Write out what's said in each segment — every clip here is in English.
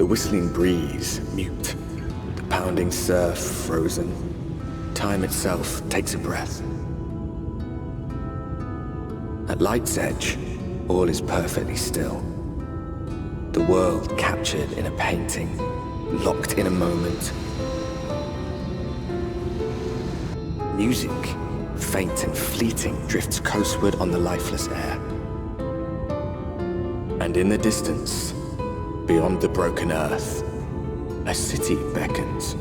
The whistling breeze, mute. The pounding surf, frozen. Time itself takes a breath. At light's edge, all is perfectly still. The world captured in a painting, locked in a moment. Music, faint and fleeting, drifts coastward on the lifeless air. And in the distance, beyond the broken earth, a city beckons.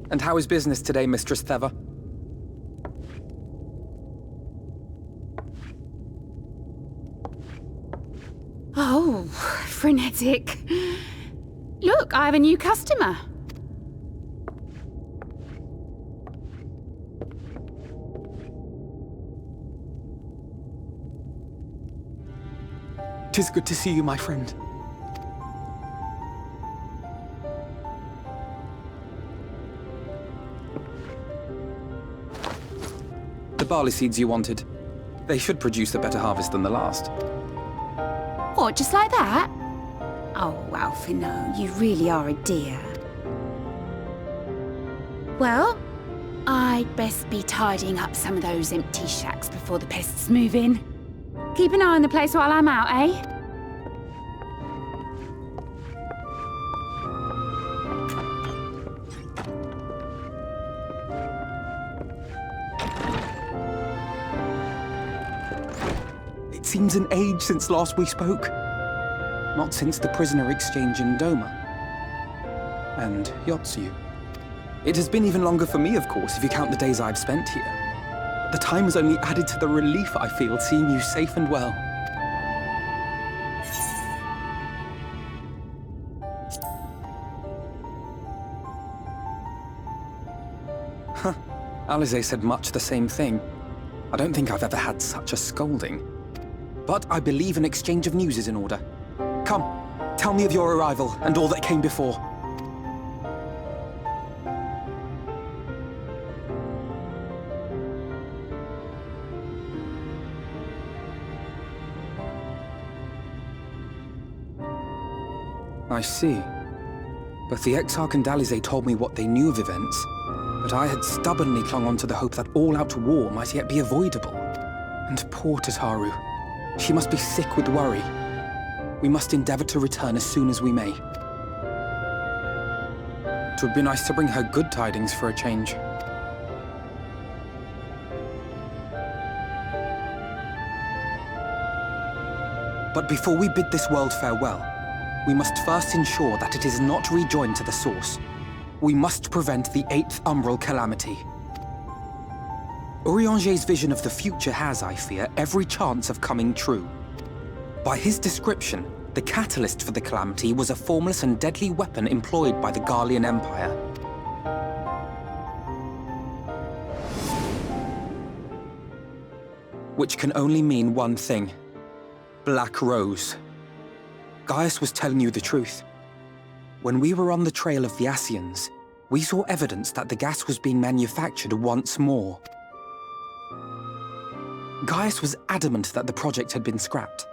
And how is business today, Mistress Theva? Oh, frenetic. Look, I have a new customer. Tis good to see you, my friend. The barley seeds you wanted. They should produce a better harvest than the last. What, just like that? Oh, Alfino, you really are a dear. Well, I'd best be tidying up some of those empty shacks before the pests move in. Keep an eye on the place while I'm out, eh? It seems an age since last we spoke. Not since the prisoner exchange in Doma. And Yotsu. It has been even longer for me, of course, if you count the days I've spent here. The time has only added to the relief I feel seeing you safe and well. Huh. Alize said much the same thing. I don't think I've ever had such a scolding. But I believe an exchange of news is in order. Come, tell me of your arrival and all that came before. I see. Both the Exarch and Alize told me what they knew of events, but I had stubbornly clung on to the hope that all-out war might yet be avoidable. And poor Tataru. She must be sick with worry. We must endeavor to return as soon as we may. It would be nice to bring her good tidings for a change. But before we bid this world farewell, we must first ensure that it is not rejoined to the source. We must prevent the 8th Umbral calamity. Urianger's vision of the future has, I fear, every chance of coming true. By his description, the catalyst for the calamity was a formless and deadly weapon employed by the Garlean Empire. Which can only mean one thing. Black Rose. Gaius was telling you the truth. When we were on the trail of the Asians, we saw evidence that the gas was being manufactured once more. Gaius was adamant that the project had been scrapped.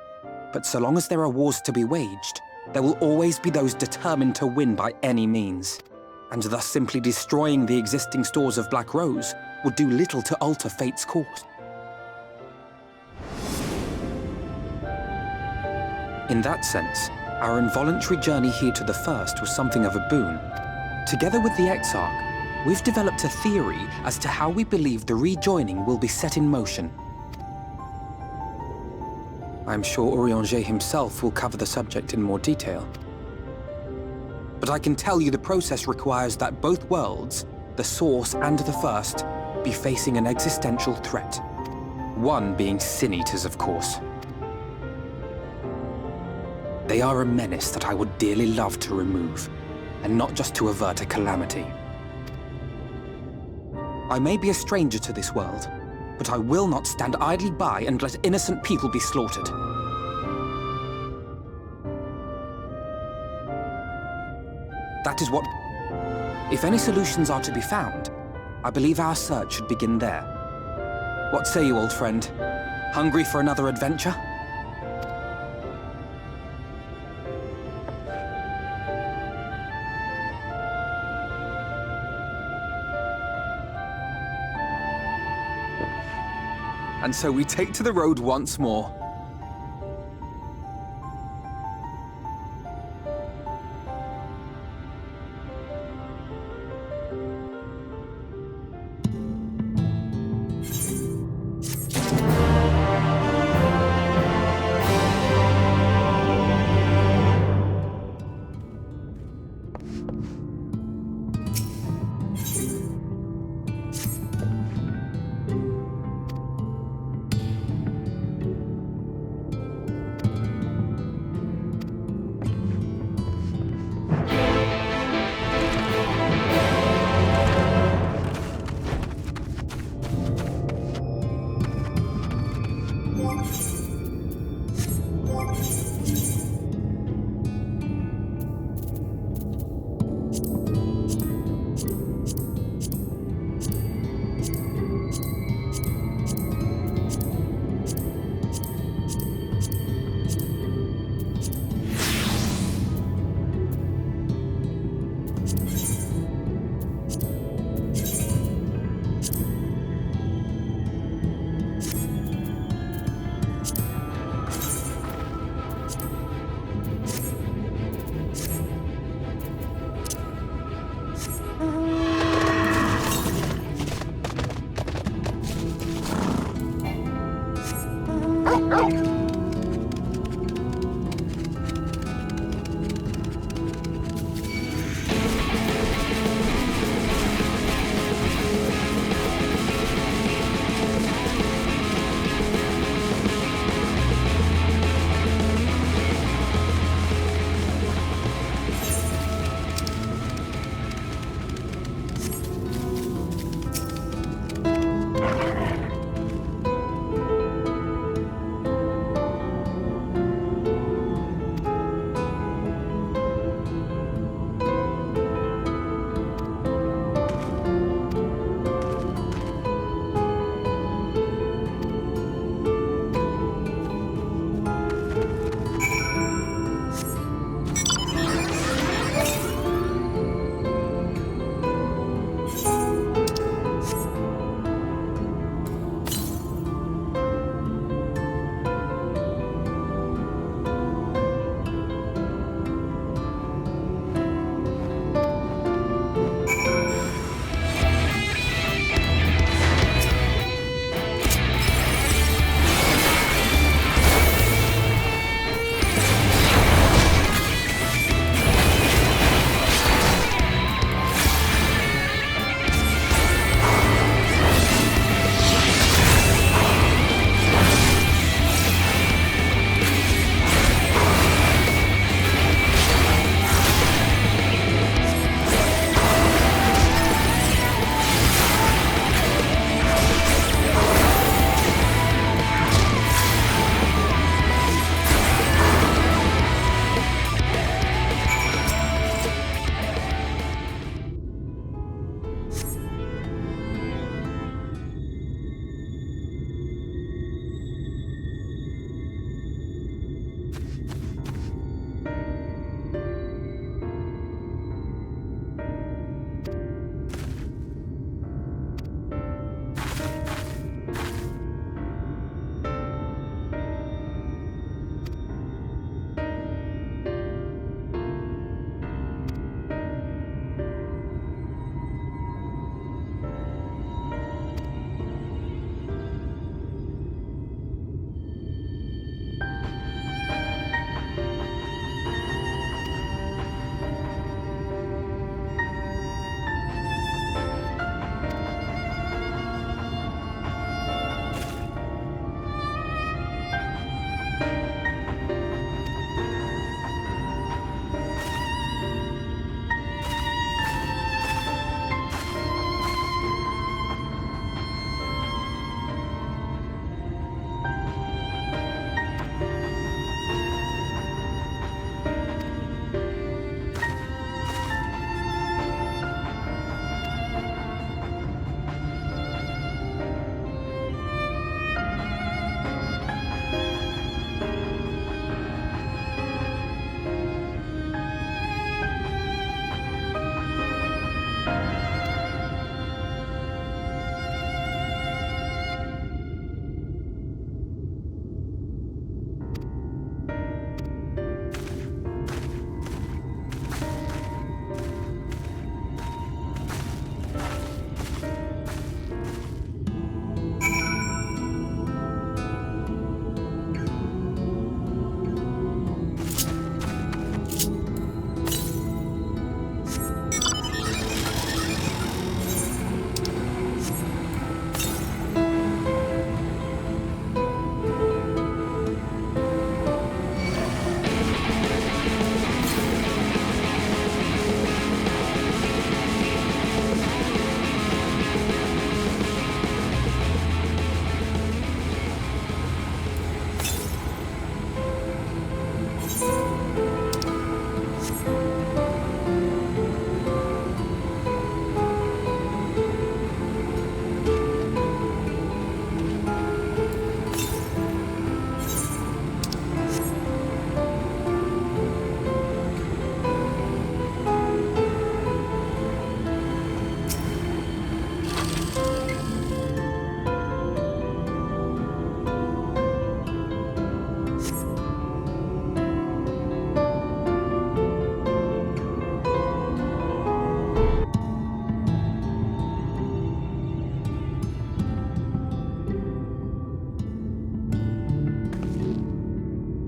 But so long as there are wars to be waged, there will always be those determined to win by any means. And thus simply destroying the existing stores of Black Rose would do little to alter fate's course. In that sense, our involuntary journey here to the First was something of a boon. Together with the Exarch, we've developed a theory as to how we believe the rejoining will be set in motion. I'm sure Urianger himself will cover the subject in more detail. But I can tell you the process requires that both worlds, the Source and the First, be facing an existential threat. One being Sin-Eaters, of course. They are a menace that I would dearly love to remove, and not just to avert a calamity. I may be a stranger to this world, but I will not stand idly by and let innocent people be slaughtered. That is what... If any solutions are to be found, I believe our search should begin there. What say you, old friend? Hungry for another adventure? And so we take to the road once more.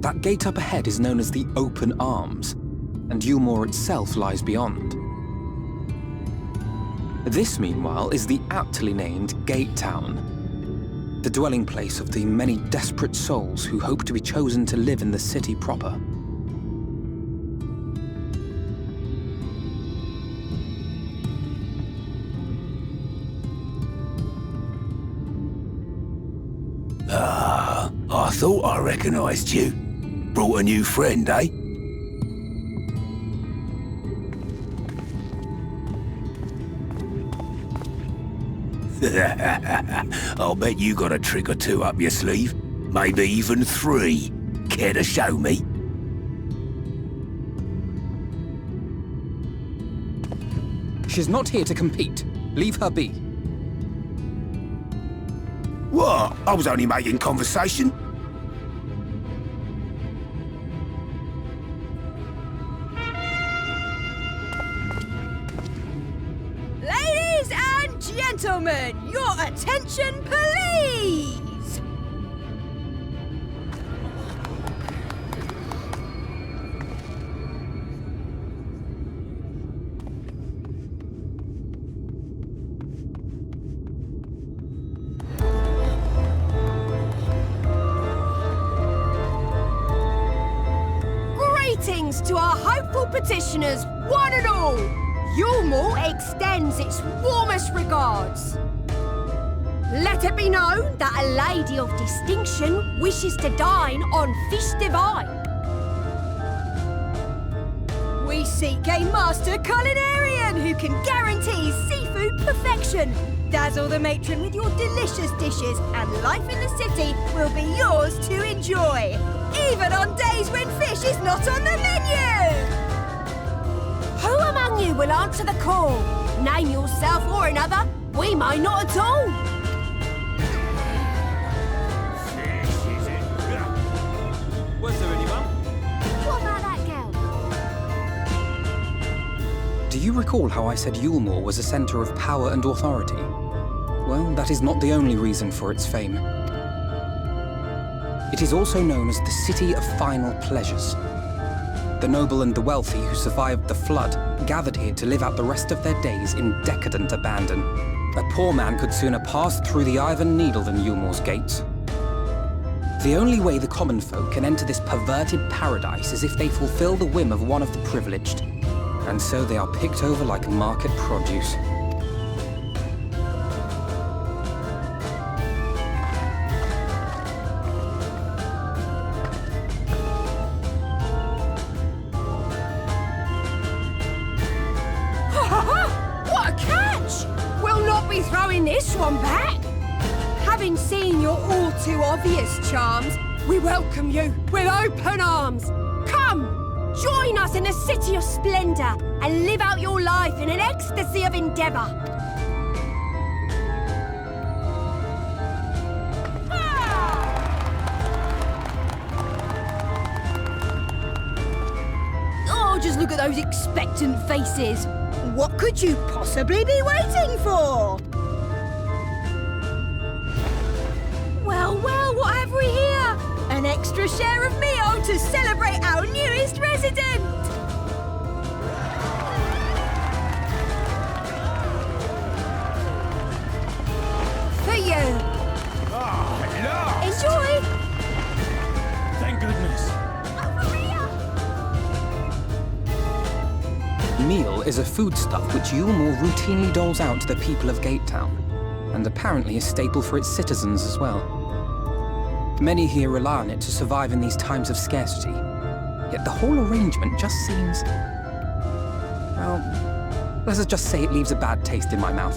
That gate up ahead is known as the Open Arms, and Yulmore itself lies beyond. This, meanwhile, is the aptly named Gate Town, the dwelling place of the many desperate souls who hope to be chosen to live in the city proper. I thought I recognized you. Brought a new friend, eh? I'll bet you got a trick or two up your sleeve. Maybe even 3. Care to show me? She's not here to compete. Leave her be. What? I was only making conversation. Ladies and gentlemen, your attention, please! Greetings to our hopeful petitioners, one and all! Yulmore extends its warmest regards. Let it be known that a lady of distinction wishes to dine on fish divine. We seek a master culinarian who can guarantee seafood perfection. Dazzle the matron with your delicious dishes, and life in the city will be yours to enjoy, even on days when fish is not on the menu! Who among you will answer the call? Name yourself or another. We might not at all. Was there anyone? What about that girl? Do you recall how I said Yulmore was a center of power and authority? Well, that is not the only reason for its fame. It is also known as the City of Final Pleasures. The noble and the wealthy who survived the flood gathered here to live out the rest of their days in decadent abandon. A poor man could sooner pass through the Iron Needle than Yulmore's gates. The only way the common folk can enter this perverted paradise is if they fulfill the whim of one of the privileged. And so they are picked over like market produce. What a catch! We'll not be throwing this one back. Having seen your all too obvious charms, we welcome you with open arms. Come, join us in a city of splendor and live out your life in an ecstasy of endeavor. Oh, just look at those expectant faces. What could you possibly be waiting for? Well, what have we here? An extra share of meal to celebrate our newest resident! For you! Enjoy! Thank goodness. Meal is a foodstuff which Yulmore routinely doles out to the people of Gate Town, and apparently a staple for its citizens as well. Many here rely on it to survive in these times of scarcity, yet the whole arrangement just seems... well, let's just say it leaves a bad taste in my mouth.